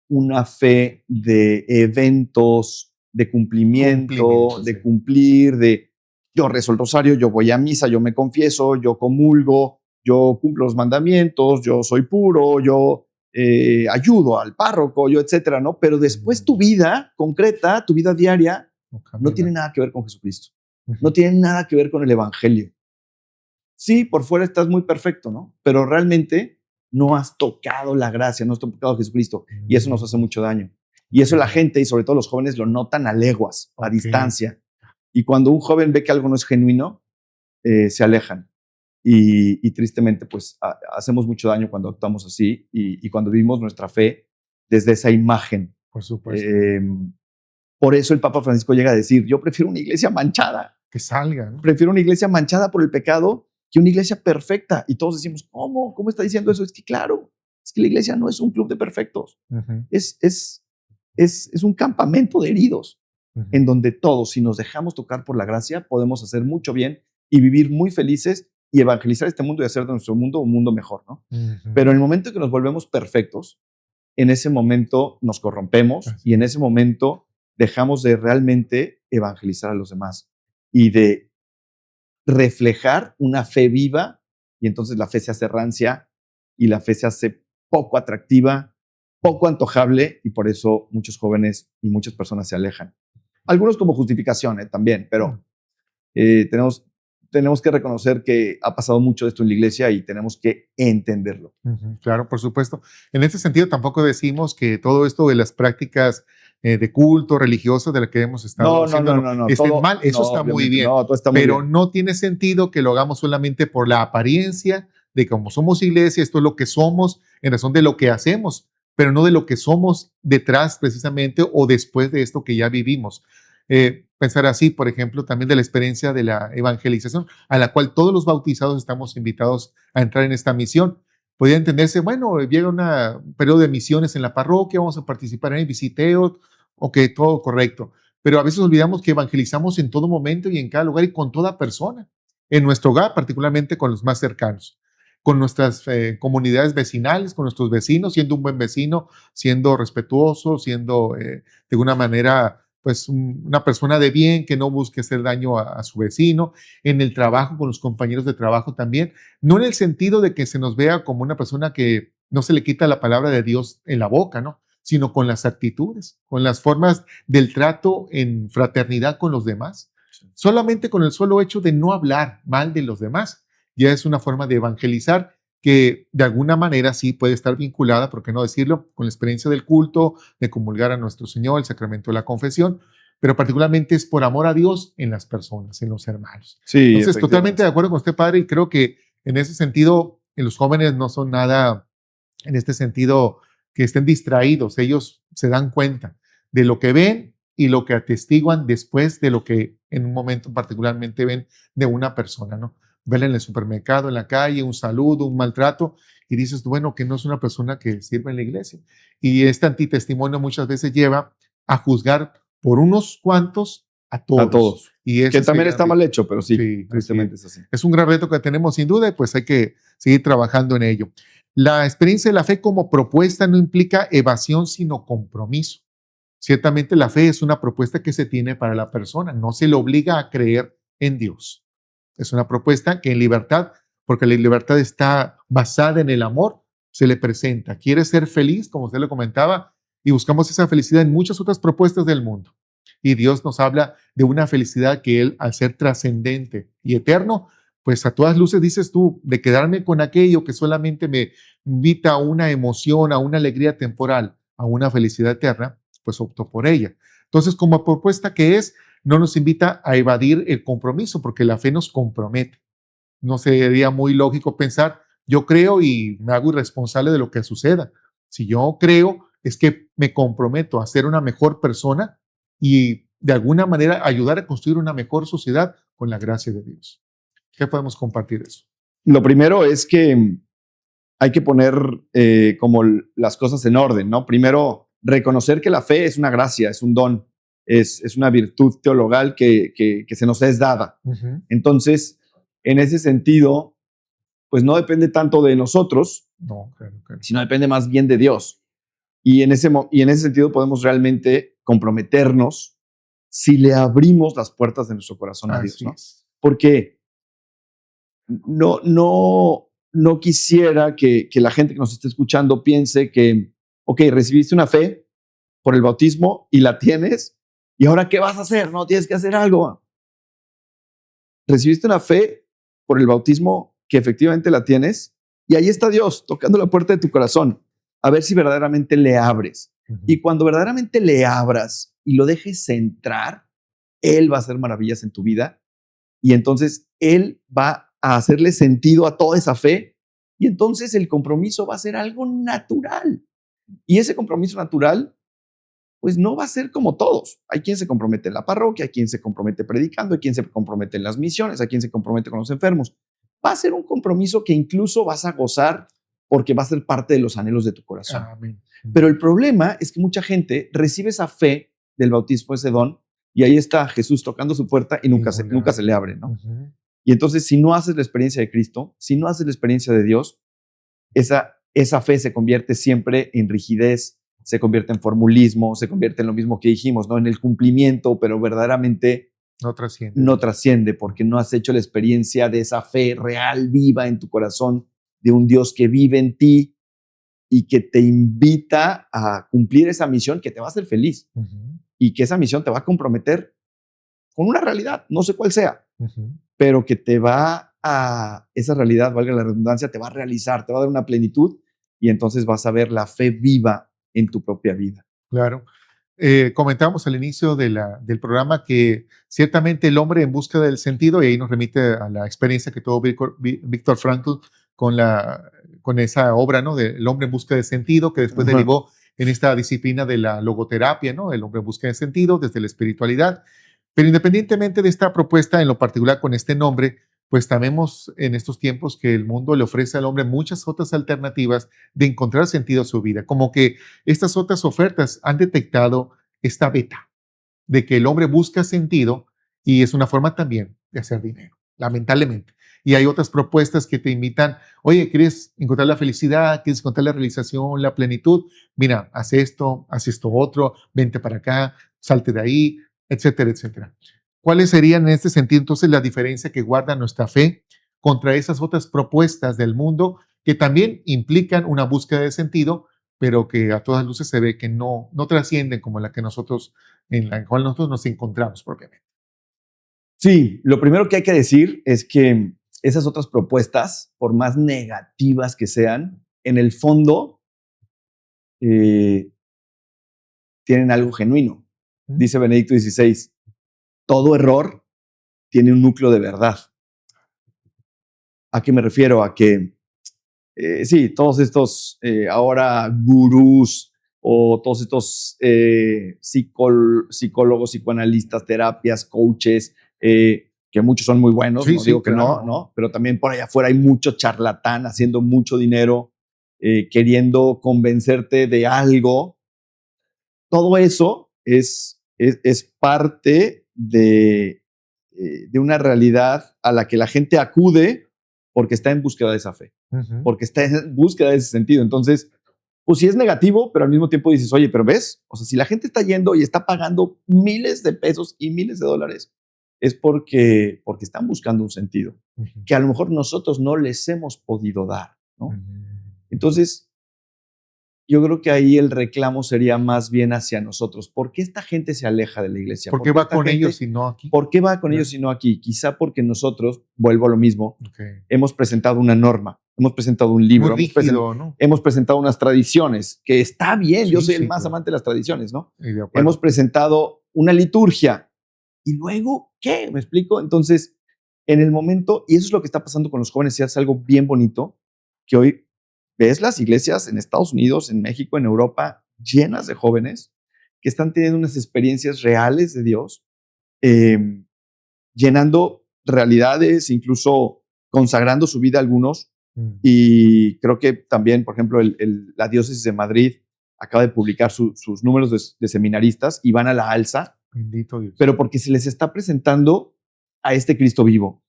una fe de eventos, de cumplimiento, de cumplir, de yo rezo el rosario, yo voy a misa, yo me confieso, yo comulgo, yo cumplo los mandamientos, yo soy puro, yo ayudo al párroco, yo etcétera, ¿no? Pero después tu vida concreta, tu vida diaria, no tiene nada que ver con Jesucristo. No tiene nada que ver con el evangelio. Sí, por fuera estás muy perfecto, ¿no? Pero realmente no has tocado la gracia, no has tocado a Jesucristo. Y eso nos hace mucho daño. Y eso la gente, y sobre todo los jóvenes, lo notan a leguas, a distancia. Y cuando un joven ve que algo no es genuino, se alejan. Y tristemente, pues, hacemos mucho daño cuando actuamos así y cuando vivimos nuestra fe desde esa imagen. Por supuesto. Por eso el Papa Francisco llega a decir, yo prefiero una iglesia manchada. Que salga, ¿no? Prefiero una iglesia manchada por el pecado que una iglesia perfecta. Y todos decimos, ¿cómo? ¿Cómo está diciendo eso? Es que claro, es que la iglesia no es un club de perfectos. Es un campamento de heridos en donde todos, si nos dejamos tocar por la gracia, podemos hacer mucho bien y vivir muy felices y evangelizar este mundo y hacer de nuestro mundo un mundo mejor, ¿no? Pero en el momento que nos volvemos perfectos, en ese momento nos corrompemos y en ese momento dejamos de realmente evangelizar a los demás y de reflejar una fe viva, y entonces la fe se hace rancia y la fe se hace poco atractiva, poco antojable, y por eso muchos jóvenes y muchas personas se alejan. Algunos como justificación también, pero tenemos que reconocer que ha pasado mucho de esto en la iglesia y tenemos que entenderlo. Claro, por supuesto. En ese sentido, tampoco decimos que todo esto de las prácticas de culto religioso de la que hemos estado haciendo esté mal. Eso está muy bien. Todo está muy pero bien. no tiene sentido que lo hagamos solamente por la apariencia de como somos iglesia, esto es lo que somos en razón de lo que hacemos, pero no de lo que somos detrás precisamente o después de esto que ya vivimos. Pensar así, por ejemplo, también de la experiencia de la evangelización, a la cual todos los bautizados estamos invitados a entrar en esta misión. Podría entenderse, bueno, llega un periodo de misiones en la parroquia, vamos a participar en visiteos, ok, todo correcto. Pero a veces olvidamos que evangelizamos en todo momento y en cada lugar y con toda persona. En nuestro hogar, particularmente con los más cercanos, con nuestras comunidades vecinales, con nuestros vecinos, siendo un buen vecino, siendo respetuoso, siendo de alguna manera pues una persona de bien que no busque hacer daño a su vecino, en el trabajo, con los compañeros de trabajo también, no en el sentido de que se nos vea como una persona que no se le quita la palabra de Dios en la boca, ¿no? Sino con las actitudes, con las formas del trato en fraternidad con los demás. Solamente con el solo hecho de no hablar mal de los demás, ya es una forma de evangelizar que de alguna manera sí puede estar vinculada, por qué no decirlo, con la experiencia del culto, de comulgar a nuestro Señor, el sacramento de la confesión, pero particularmente es por amor a Dios en las personas, en los hermanos. Sí, entonces, totalmente de acuerdo con usted, padre, y creo que en ese sentido, los jóvenes no son nada, en este sentido, que estén distraídos, ellos se dan cuenta de lo que ven y lo que atestiguan después de lo que en un momento particularmente ven de una persona, ¿no? Ven en el supermercado, en la calle, un saludo, un maltrato, y dices, bueno, que no es una persona que sirve en la iglesia. Y este antitestimonio muchas veces lleva a juzgar por unos cuantos a todos. A todos. Y eso que también está mal hecho, pero sí, tristemente es así. Es un gran reto que tenemos sin duda y pues hay que seguir trabajando en ello. La experiencia de la fe como propuesta no implica evasión, sino compromiso. Ciertamente la fe es una propuesta que se tiene para la persona, no se le obliga a creer en Dios. Es una propuesta que en libertad, porque la libertad está basada en el amor, se le presenta. Quiere ser feliz, como usted le comentaba, y buscamos esa felicidad en muchas otras propuestas del mundo. Y Dios nos habla de una felicidad que Él, al ser trascendente y eterno, pues a todas luces dices tú, de quedarme con aquello que solamente me invita a una emoción, a una alegría temporal, a una felicidad eterna, pues opto por ella. Entonces, como propuesta que es, no nos invita a evadir el compromiso, porque la fe nos compromete. No sería muy lógico pensar, yo creo y me hago irresponsable de lo que suceda. Si yo creo, es que me comprometo a ser una mejor persona y de alguna manera ayudar a construir una mejor sociedad con la gracia de Dios. ¿Qué podemos compartir eso? Lo primero es que hay que poner como las cosas en orden, ¿no? Primero, reconocer que la fe es una gracia, es un don, es una virtud teologal que se nos es dada. Entonces, en ese sentido, pues no depende tanto de nosotros, No, claro. sino depende más bien de Dios. Y en ese sentido podemos realmente comprometernos si le abrimos las puertas de nuestro corazón a Dios, ¿no? Porque no quisiera que la gente que nos esté escuchando piense que, ok, recibiste una fe por el bautismo y la tienes, ¿y ahora qué vas a hacer? No, tienes que hacer algo. Recibiste una fe por el bautismo que efectivamente la tienes y ahí está Dios tocando la puerta de tu corazón a ver si verdaderamente le abres. Y cuando verdaderamente le abras y lo dejes entrar, Él va a hacer maravillas en tu vida y entonces Él va a hacerle sentido a toda esa fe y entonces el compromiso va a ser algo natural. Y ese compromiso natural, pues no va a ser como todos. Hay quien se compromete en la parroquia, hay quien se compromete predicando, hay quien se compromete en las misiones, hay quien se compromete con los enfermos. Va a ser un compromiso que incluso vas a gozar porque va a ser parte de los anhelos de tu corazón. Amén. Pero el problema es que mucha gente recibe esa fe del bautismo, ese don, y ahí está Jesús tocando su puerta y nunca se le abre, ¿no? Y entonces, si no haces la experiencia de Cristo, si no haces la experiencia de Dios, esa fe se convierte siempre en rigidez, se convierte en formulismo, se convierte en lo mismo que dijimos, ¿no? En el cumplimiento, pero verdaderamente no trasciende porque no has hecho la experiencia de esa fe real, viva en tu corazón, de un Dios que vive en ti y que te invita a cumplir esa misión que te va a hacer feliz y que esa misión te va a comprometer con una realidad, no sé cuál sea, pero que te va a, esa realidad, valga la redundancia, te va a realizar, te va a dar una plenitud y entonces vas a ver la fe viva en tu propia vida. Claro. Comentábamos al inicio del programa que ciertamente el hombre en busca del sentido, y ahí nos remite a la experiencia que tuvo Viktor Frankl con esa obra, ¿no? Del hombre en busca de sentido, que después derivó en esta disciplina de la logoterapia, ¿no? El hombre en busca de sentido desde la espiritualidad. Pero independientemente de esta propuesta, en lo particular con este nombre, pues sabemos en estos tiempos que el mundo le ofrece al hombre muchas otras alternativas de encontrar sentido a su vida, como que estas otras ofertas han detectado esta beta de que el hombre busca sentido y es una forma también de hacer dinero, lamentablemente. Y hay otras propuestas que te invitan, oye, ¿quieres encontrar la felicidad? ¿Quieres encontrar la realización, la plenitud? Mira, haz esto otro, vente para acá, salte de ahí, etcétera, etcétera. ¿Cuáles serían en este sentido entonces la diferencia que guarda nuestra fe contra esas otras propuestas del mundo que también implican una búsqueda de sentido, pero que a todas luces se ve que no trascienden como la que nosotros, en la cual nosotros nos encontramos propiamente? Sí, lo primero que hay que decir es que esas otras propuestas, por más negativas que sean, en el fondo tienen algo genuino. Dice Benedicto XVI, todo error tiene un núcleo de verdad. ¿A qué me refiero? A que, sí, todos estos ahora gurús o todos estos psicólogos, psicoanalistas, terapias, coaches, que muchos son muy buenos, Sí, no digo que claro. no, pero también por allá afuera hay mucho charlatán haciendo mucho dinero, queriendo convencerte de algo. Todo eso es parte de una realidad a la que la gente acude porque está en búsqueda de esa fe, porque está en búsqueda de ese sentido. Entonces, pues sí es negativo, pero al mismo tiempo dices, oye, pero ¿ves? O sea, si la gente está yendo y está pagando miles de pesos y miles de dólares, es porque están buscando un sentido que a lo mejor nosotros no les hemos podido dar, ¿no? Entonces, yo creo que ahí el reclamo sería más bien hacia nosotros. ¿Por qué esta gente se aleja de la iglesia? ¿Por qué va con ellos y no aquí? ¿Por qué va con ellos y no aquí? Quizá porque nosotros, vuelvo a lo mismo, hemos presentado una norma, hemos presentado un libro, Muy rígido, ¿no? hemos presentado unas tradiciones, que está bien, yo soy el más claro. amante de las tradiciones, ¿no? De acuerdo. Hemos presentado una liturgia. ¿Y luego qué? ¿Me explico? Entonces, en el momento, y eso es lo que está pasando con los jóvenes, y es algo bien bonito, que hoy ves las iglesias en Estados Unidos, en México, en Europa, llenas de jóvenes que están teniendo unas experiencias reales de Dios, llenando realidades, incluso consagrando su vida a algunos. Y creo que también, por ejemplo, la diócesis de Madrid acaba de publicar sus números de seminaristas y van a la alza. Bendito Dios. Pero porque se les está presentando a este Cristo vivo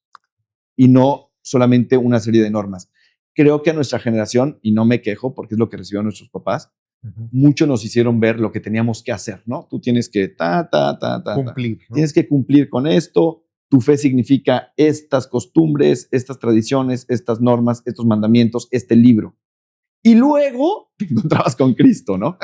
y no solamente una serie de normas. Creo que a nuestra generación, y no me quejo porque es lo que recibieron nuestros papás, mucho nos hicieron ver lo que teníamos que hacer, ¿no? Tú tienes que cumplir, ¿no? Tienes que cumplir con esto. Tu fe significa estas costumbres, estas tradiciones, estas normas, estos mandamientos, este libro. Y luego te encontrabas con Cristo, ¿no?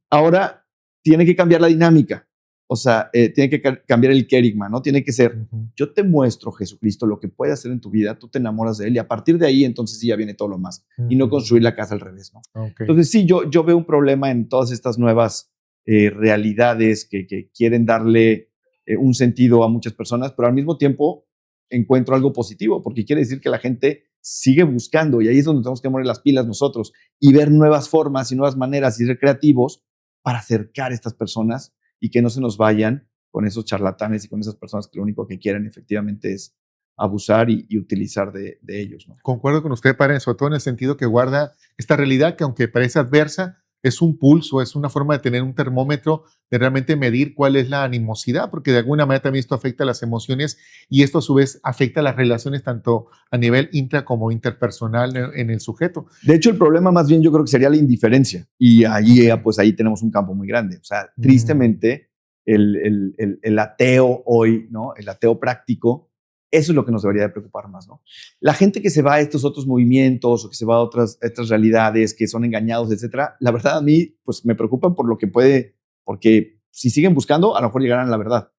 Ahora tiene que cambiar la dinámica. O sea, tiene que cambiar el querigma, ¿no? Tiene que ser, yo te muestro, Jesucristo, lo que puede hacer en tu vida, tú te enamoras de Él y a partir de ahí, entonces sí ya viene todo lo más. Y no construir la casa al revés, ¿no? Entonces sí, yo veo un problema en todas estas nuevas realidades que quieren darle un sentido a muchas personas, pero al mismo tiempo encuentro algo positivo, porque quiere decir que la gente sigue buscando y ahí es donde tenemos que poner las pilas nosotros y ver nuevas formas y nuevas maneras y ser creativos para acercar a estas personas y que no se nos vayan con esos charlatanes y con esas personas que lo único que quieren efectivamente es abusar y utilizar de ellos, ¿no? Concuerdo con usted, padre, sobre todo en el sentido que guarda esta realidad que aunque parece adversa, es un pulso, es una forma de tener un termómetro, de realmente medir cuál es la animosidad, porque de alguna manera también esto afecta a las emociones y esto a su vez afecta a las relaciones tanto a nivel intra como interpersonal en el sujeto. De hecho, el problema más bien yo creo que sería la indiferencia y ahí, pues ahí tenemos un campo muy grande. O sea, tristemente, el ateo hoy, ¿no? El ateo práctico, eso es lo que nos debería de preocupar más, ¿no? La gente que se va a estos otros movimientos o que se va a otras realidades, que son engañados, etcétera, la verdad a mí, pues me preocupan por lo que puede, porque si siguen buscando, a lo mejor llegarán a la verdad.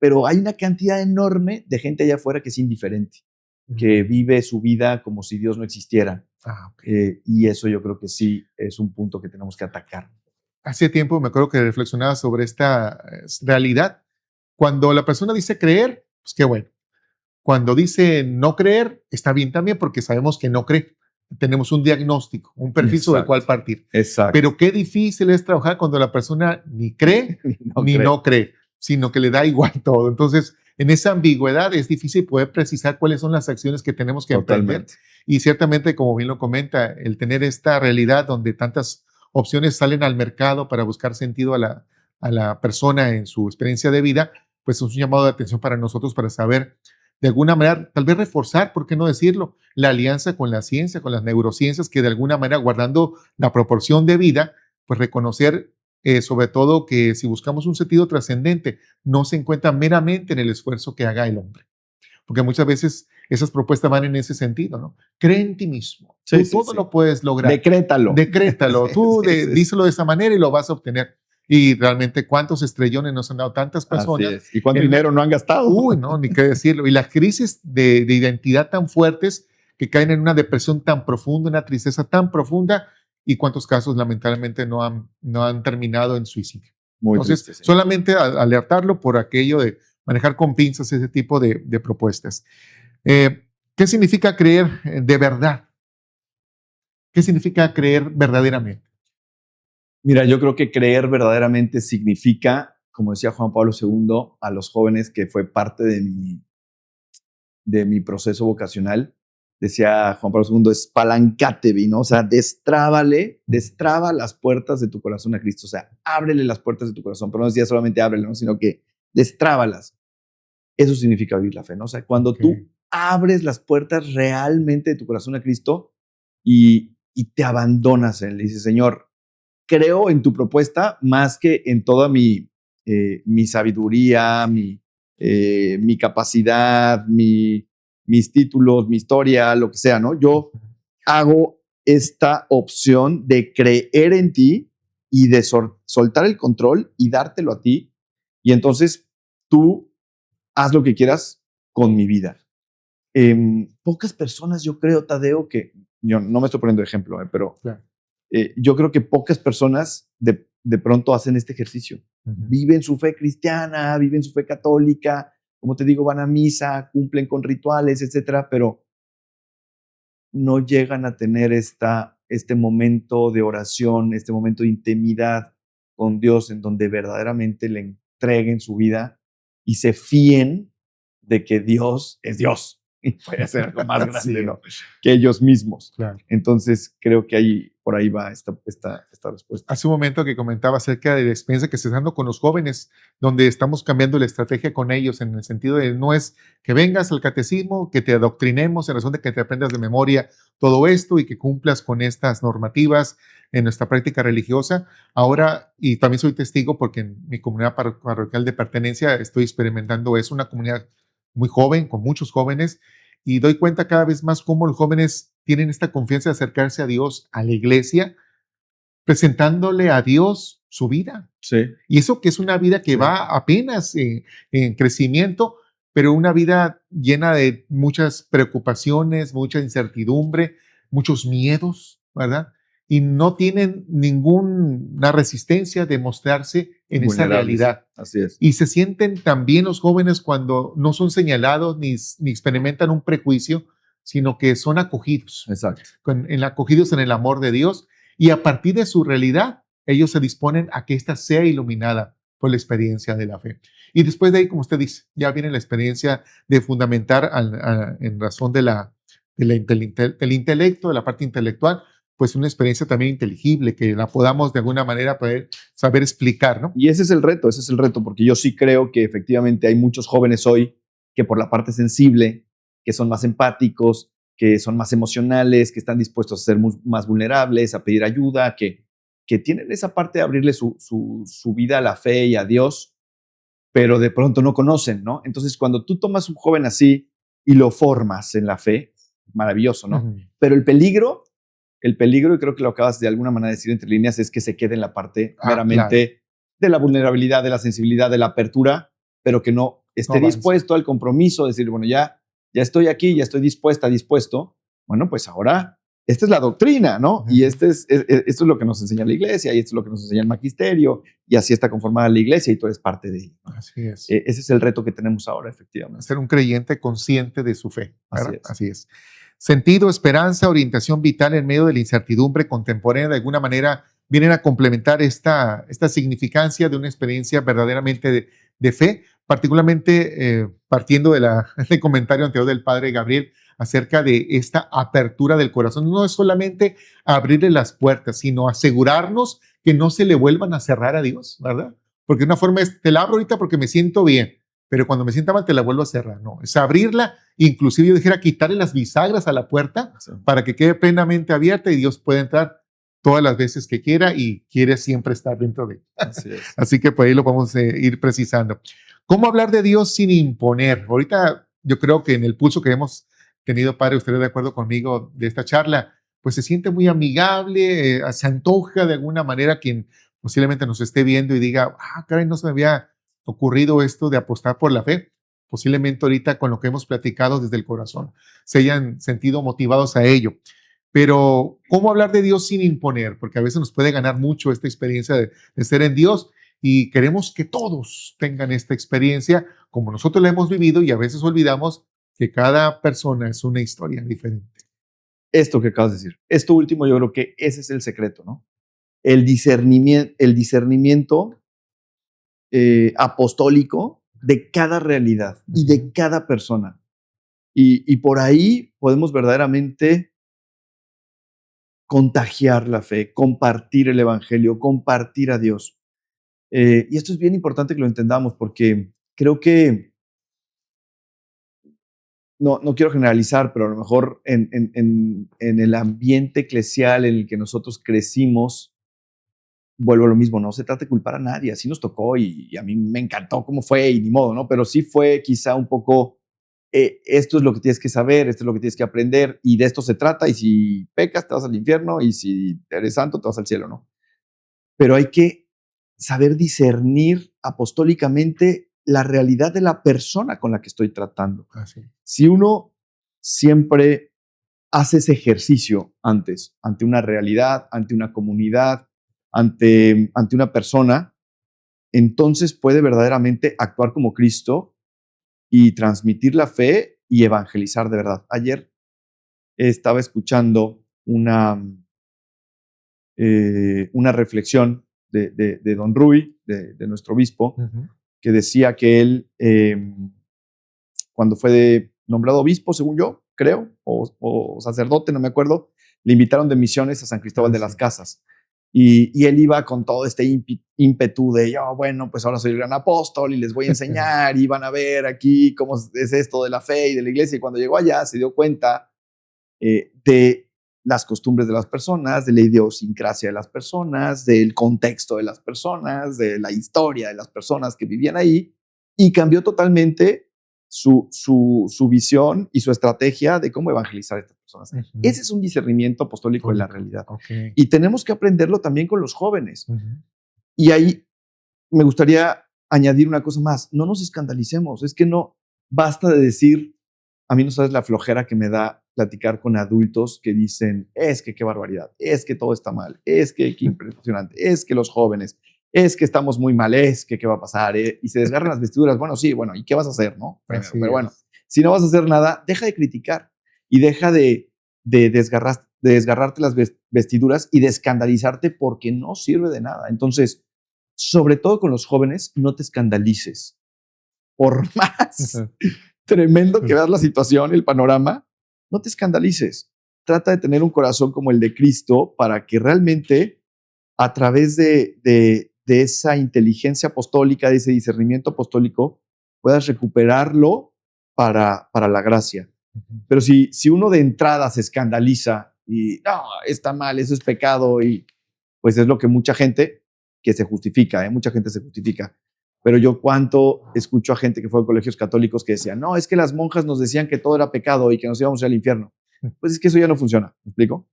Pero hay una cantidad enorme de gente allá afuera que es indiferente, que vive su vida como si Dios no existiera. Y eso yo creo que sí es un punto que tenemos que atacar. Hace tiempo me acuerdo que reflexionaba sobre esta realidad. Cuando la persona dice creer, pues qué bueno. Cuando dice no creer, está bien también porque sabemos que no cree. Tenemos un diagnóstico, un perfil sobre el cual partir. Exacto. Pero qué difícil es trabajar cuando la persona ni cree ni no cree, sino que le da igual todo. Entonces, en esa ambigüedad es difícil poder precisar cuáles son las acciones que tenemos que emprender. Y ciertamente, como bien lo comenta, el tener esta realidad donde tantas opciones salen al mercado para buscar sentido a la persona en su experiencia de vida, pues es un llamado de atención para nosotros para saber de alguna manera, tal vez reforzar, ¿por qué no decirlo?, la alianza con la ciencia, con las neurociencias, que de alguna manera, guardando la proporción de vida, pues reconocer sobre todo que si buscamos un sentido trascendente, no se encuentra meramente en el esfuerzo que haga el hombre. Porque muchas veces esas propuestas van en ese sentido, ¿no? Cree en ti mismo. Tú todo lo puedes lograr. Decrétalo. Decrétalo. Tú díselo de esa manera y lo vas a obtener. Y realmente, ¿cuántos estrellones nos han dado tantas personas? ¿Y cuánto dinero no han gastado? Uy, no, ni qué decirlo. Y las crisis de identidad tan fuertes que caen en una depresión tan profunda, una tristeza tan profunda, y cuántos casos lamentablemente no han terminado en suicidio. Entonces, triste, solamente alertarlo por aquello de manejar con pinzas ese tipo de propuestas. ¿Qué significa creer de verdad? ¿Qué significa creer verdaderamente? Mira, yo creo que creer verdaderamente significa, como decía Juan Pablo II a los jóvenes, que fue parte de mi proceso vocacional, decía Juan Pablo II, espalancate, ¿no? O sea, destraba las puertas de tu corazón a Cristo, o sea, ábrele las puertas de tu corazón, pero no decía solamente ábrele, ¿no? Sino que destrábalas. Eso significa vivir la fe, ¿no? O sea, cuando tú abres las puertas realmente de tu corazón a Cristo y te abandonas en él, le dices, Señor, creo en tu propuesta más que en toda mi sabiduría, mi capacidad, mis títulos, mi historia, lo que sea, ¿no? Yo hago esta opción de creer en ti y de soltar el control y dártelo a ti. Y entonces tú haz lo que quieras con mi vida. Pocas personas, yo creo, Tadeo, que yo no me estoy poniendo de ejemplo, pero Claro. yo creo que pocas personas de pronto hacen este ejercicio. Viven su fe cristiana, viven su fe católica, como te digo, van a misa, cumplen con rituales, etcétera, pero no llegan a tener este momento de oración, este momento de intimidad con Dios, en donde verdaderamente le entreguen su vida y se fíen de que Dios es Dios y puede hacer algo más grande, Sí. ¿no? Que ellos mismos. Claro. Entonces, creo que por ahí va esta respuesta. Hace un momento que comentaba acerca de la experiencia que se está dando con los jóvenes, donde estamos cambiando la estrategia con ellos en el sentido de no es que vengas al catecismo, que te adoctrinemos en razón de que te aprendas de memoria todo esto y que cumplas con estas normativas en nuestra práctica religiosa. Ahora, y también soy testigo porque en mi comunidad parroquial de pertenencia estoy experimentando eso, una comunidad muy joven, con muchos jóvenes, y doy cuenta cada vez más cómo los jóvenes tienen esta confianza de acercarse a Dios, a la iglesia, presentándole a Dios su vida. Sí. Y eso que es una vida que va apenas en crecimiento, pero una vida llena de muchas preocupaciones, mucha incertidumbre, muchos miedos, ¿verdad? Y no tienen ninguna resistencia de mostrarse en esa Vulnerables. realidad. Así es. Y se sienten también los jóvenes cuando no son señalados ni experimentan un prejuicio, sino que son acogidos, Exacto. acogidos en el amor de Dios, y a partir de su realidad, ellos se disponen a que ésta sea iluminada por la experiencia de la fe. Y después de ahí, como usted dice, ya viene la experiencia de fundamentar en razón del intelecto, de la parte intelectual, pues una experiencia también inteligible, que la podamos de alguna manera poder saber explicar, ¿no? Y ese es el reto, porque yo sí creo que efectivamente hay muchos jóvenes hoy que por la parte sensible, que son más empáticos, que son más emocionales, que están dispuestos a ser más vulnerables, a pedir ayuda, que tienen esa parte de abrirle su vida a la fe y a Dios, pero de pronto no conocen, ¿no? Entonces, cuando tú tomas un joven así y lo formas en la fe, maravilloso, ¿no? Uh-huh. Pero el peligro, y creo que lo acabas de alguna manera de decir entre líneas, es que se quede en la parte meramente de la vulnerabilidad, de la sensibilidad, de la apertura, pero que no esté dispuesto al compromiso, decir, bueno, ya estoy aquí, ya estoy dispuesto. Bueno, pues ahora, esta es la doctrina, ¿no? Y esto es lo que nos enseña la iglesia, y esto es lo que nos enseña el magisterio, y así está conformada la iglesia, y tú eres parte de ella, ¿no? Así es. Ese es el reto que tenemos ahora, efectivamente. Ser un creyente consciente de su fe. Así es. Sentido, esperanza, orientación vital en medio de la incertidumbre contemporánea, de alguna manera vienen a complementar esta significancia de una experiencia verdaderamente de fe, particularmente partiendo del comentario anterior del padre Gabriel acerca de esta apertura del corazón. No es solamente abrirle las puertas, sino asegurarnos que no se le vuelvan a cerrar a Dios, ¿verdad? Porque una forma es, te la abro ahorita porque me siento bien, pero cuando me sienta mal te la vuelvo a cerrar. No, es abrirla, inclusive yo dijera quitarle las bisagras a la puerta para que quede plenamente abierta y Dios pueda entrar todas las veces que quiera y quiere siempre estar dentro de ella. Así que por ahí lo vamos a ir precisando. ¿Cómo hablar de Dios sin imponer? Ahorita yo creo que en el pulso que hemos tenido, padre, usted de acuerdo conmigo de esta charla, pues se siente muy amigable, se antoja de alguna manera quien posiblemente nos esté viendo y diga, caray, no se me había ocurrido esto de apostar por la fe. Posiblemente ahorita con lo que hemos platicado desde el corazón se hayan sentido motivados a ello. Pero, ¿cómo hablar de Dios sin imponer? Porque a veces nos puede ganar mucho esta experiencia de ser en Dios y queremos que todos tengan esta experiencia como nosotros la hemos vivido y a veces olvidamos que cada persona es una historia diferente. Esto que acabas de decir, esto último yo creo que ese es el secreto, ¿no? El discernimiento apostólico de cada realidad y de cada persona. Y por ahí podemos verdaderamente contagiar la fe, compartir el evangelio, compartir a Dios. Y esto es bien importante que lo entendamos porque creo que, no quiero generalizar, pero a lo mejor en el ambiente eclesial en el que nosotros crecimos, vuelvo a lo mismo, no se trata de culpar a nadie, así nos tocó y a mí me encantó cómo fue y ni modo, ¿no? Pero sí fue quizá un poco, esto es lo que tienes que saber, esto es lo que tienes que aprender y de esto se trata y si pecas te vas al infierno y si eres santo te vas al cielo, ¿no? Pero hay que saber discernir apostólicamente la realidad de la persona con la que estoy tratando. Así. Si uno siempre hace ese ejercicio antes, ante una realidad, ante una comunidad, ante una persona, entonces puede verdaderamente actuar como Cristo y transmitir la fe y evangelizar de verdad. Ayer estaba escuchando una reflexión de Don Rui, de nuestro obispo, que decía que él, cuando fue nombrado obispo, según yo, creo, o sacerdote, no me acuerdo, le invitaron de misiones a San Cristóbal de las Casas. Y él iba con todo este ímpetu de, yo, bueno, pues ahora soy el gran apóstol y les voy a enseñar y van a ver aquí cómo es esto de la fe y de la iglesia. Y cuando llegó allá se dio cuenta de las costumbres de las personas, de la idiosincrasia de las personas, del contexto de las personas, de la historia de las personas que vivían ahí, y cambió totalmente su visión y su estrategia de cómo evangelizar a estas personas. Ese es un discernimiento apostólico de la realidad. Y tenemos que aprenderlo también con los jóvenes. Y ahí me gustaría añadir una cosa más. No nos escandalicemos. Es que no basta de decir, a mí no sabes la flojera que me da platicar con adultos que dicen, es que qué barbaridad, es que todo está mal, es que qué impresionante, es que los jóvenes, es que estamos muy mal, es que qué va a pasar, y se desgarran las vestiduras. Bueno, sí, bueno, ¿y qué vas a hacer, no? Pero bueno, si no vas a hacer nada, deja de criticar y deja de desgarrarte las vestiduras y de escandalizarte porque no sirve de nada. Entonces, sobre todo con los jóvenes, no te escandalices. Por más tremendo que veas la situación, el panorama, no te escandalices. Trata de tener un corazón como el de Cristo para que realmente a través de esa inteligencia apostólica, de ese discernimiento apostólico, puedas recuperarlo para la gracia. Pero si uno de entrada se escandaliza y no, está mal, eso es pecado, y pues es lo que mucha gente que se justifica, mucha gente se justifica. Pero yo cuánto escucho a gente que fue a colegios católicos que decían, no, es que las monjas nos decían que todo era pecado y que nos íbamos al infierno. Pues es que eso ya no funciona, ¿me explico?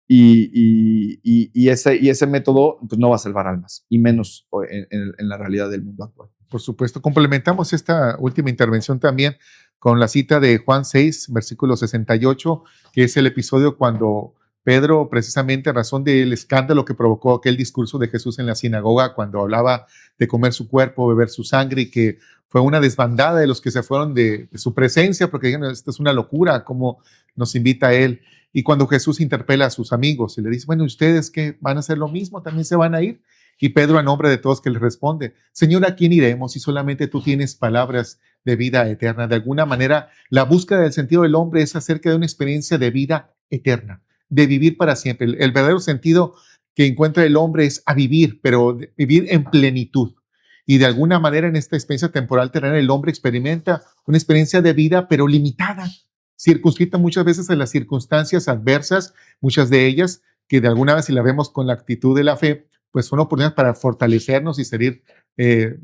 Y ese método pues no va a salvar almas, y menos en la realidad del mundo actual. Por supuesto, complementamos esta última intervención también con la cita de Juan 6, versículo 68, que es el episodio cuando Pedro, precisamente a razón del escándalo que provocó aquel discurso de Jesús en la sinagoga, cuando hablaba de comer su cuerpo, beber su sangre, y que fue una desbandada de los que se fueron de su presencia, porque dijeron, esto es una locura, ¿cómo nos invita a él? Y cuando Jesús interpela a sus amigos y le dice, bueno, ¿ustedes qué van a hacer lo mismo? ¿También se van a ir? Y Pedro, a nombre de todos, que le responde, Señor, ¿a quién iremos si solamente tú tienes palabras de vida eterna? De alguna manera, la búsqueda del sentido del hombre es acerca de una experiencia de vida eterna, de vivir para siempre. El verdadero sentido que encuentra el hombre es a vivir, pero vivir en plenitud. Y de alguna manera, en esta experiencia temporal terrena, el hombre experimenta una experiencia de vida, pero limitada, circunscrita muchas veces a las circunstancias adversas, muchas de ellas que de alguna vez, si la vemos con la actitud de la fe, pues son oportunidades para fortalecernos y salir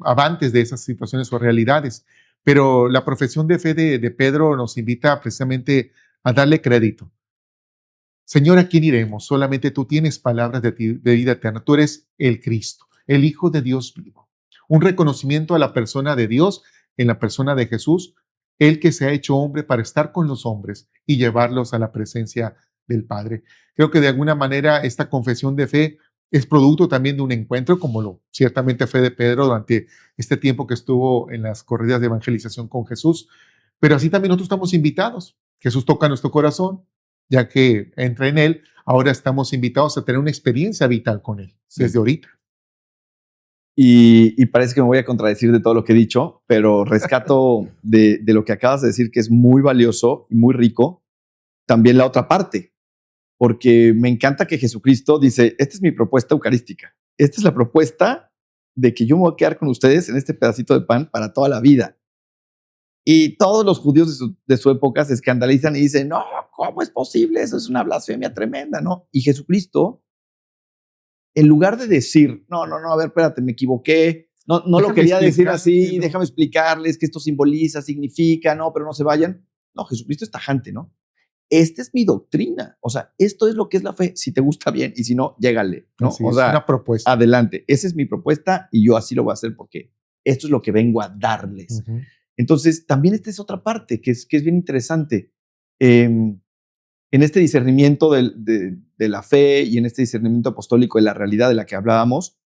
avantes de esas situaciones o realidades. Pero la profesión de fe de Pedro nos invita precisamente a darle crédito. Señor, ¿a quién iremos? Solamente tú tienes palabras de vida eterna. Tú eres el Cristo, el Hijo de Dios vivo. Un reconocimiento a la persona de Dios en la persona de Jesús, el que se ha hecho hombre para estar con los hombres y llevarlos a la presencia del Padre. Creo que de alguna manera esta confesión de fe es producto también de un encuentro, como lo ciertamente fue de Pedro durante este tiempo que estuvo en las corridas de evangelización con Jesús. Pero así también nosotros estamos invitados. Jesús toca nuestro corazón, ya que entra en él. Ahora estamos invitados a tener una experiencia vital con él, desde ahorita. Y parece que me voy a contradecir de todo lo que he dicho, pero rescato de lo que acabas de decir, que es muy valioso y muy rico, también la otra parte, porque me encanta que Jesucristo dice, esta es mi propuesta eucarística, esta es la propuesta de que yo me voy a quedar con ustedes en este pedacito de pan para toda la vida. Y todos los judíos de su época se escandalizan y dicen, no, ¿cómo es posible? Eso es una blasfemia tremenda, ¿no? Y Jesucristo en lugar de decir, no, a ver, espérate, me equivoqué, no lo Déjame quería decir así, explicártelo. déjame explicarles que esto simboliza, significa, no, pero no se vayan. No, Jesucristo es tajante, ¿no? Esta es mi doctrina, o sea, esto es lo que es la fe, si te gusta bien y si no, llégale, ¿no? Así O es, sea, una propuesta. adelante, esa es mi propuesta y yo así lo voy a hacer porque esto es lo que vengo a darles. Ujú. Entonces, también esta es otra parte que es bien interesante. En este discernimiento de la fe y en este discernimiento apostólico de la realidad de la que hablábamos,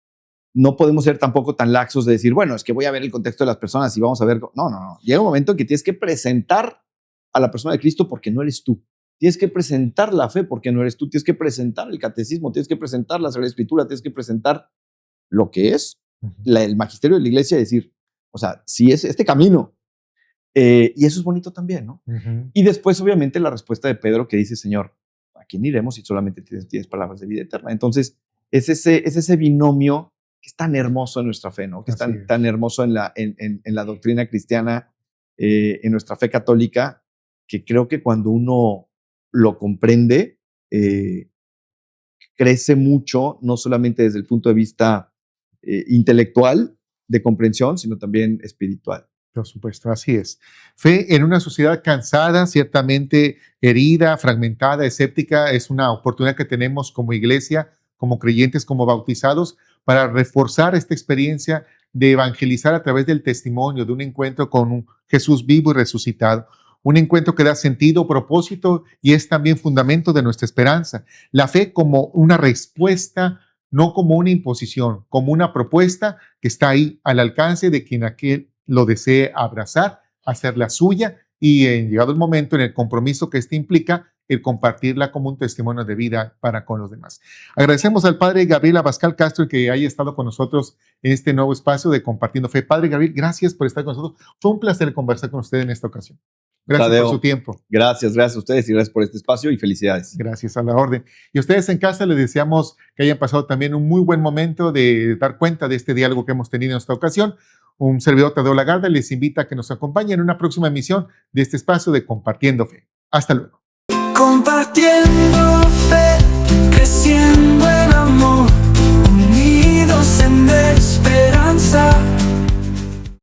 no podemos ser tampoco tan laxos de decir, bueno, es que voy a ver el contexto de las personas y vamos a ver. No. Llega un momento en que tienes que presentar a la persona de Cristo porque no eres tú. Tienes que presentar la fe porque no eres tú. Tienes que presentar el catecismo, tienes que presentar la Sagrada Escritura, tienes que presentar lo que es el magisterio de la iglesia y decir, o sea, si es este camino. Y eso es bonito también, ¿no? Ujú. Y después, obviamente, la respuesta de Pedro que dice, Señor, ¿a quién iremos si solamente tienes palabras de vida eterna? Entonces, es ese binomio que es tan hermoso en nuestra fe, ¿no? Que es Así es. tan hermoso en la doctrina cristiana, en nuestra fe católica, que creo que cuando uno lo comprende, crece mucho, no solamente desde el punto de vista intelectual de comprensión, sino también espiritual. Por supuesto, así es. Fe en una sociedad cansada, ciertamente herida, fragmentada, escéptica, es una oportunidad que tenemos como iglesia, como creyentes, como bautizados, para reforzar esta experiencia de evangelizar a través del testimonio, de un encuentro con un Jesús vivo y resucitado. Un encuentro que da sentido, propósito y es también fundamento de nuestra esperanza. La fe como una respuesta, no como una imposición, como una propuesta que está ahí al alcance de quien aquel lo desee abrazar, hacerla suya y llegado el momento en el compromiso que este implica, el compartirla como un testimonio de vida para con los demás. Agradecemos al Padre Gabriel Abascal Castro que haya estado con nosotros en este nuevo espacio de Compartiendo Fe. Padre Gabriel, gracias por estar con nosotros. Fue un placer conversar con usted en esta ocasión. Gracias Tadeo, por su tiempo. Gracias a ustedes y gracias por este espacio y felicidades. Gracias, a la orden. Y a ustedes en casa les deseamos que hayan pasado también un muy buen momento de dar cuenta de este diálogo que hemos tenido en esta ocasión. Un servidor, Tadeo Lagarde, les invita a que nos acompañen en una próxima emisión de este espacio de Compartiendo Fe. Hasta luego. Compartiendo fe, creciendo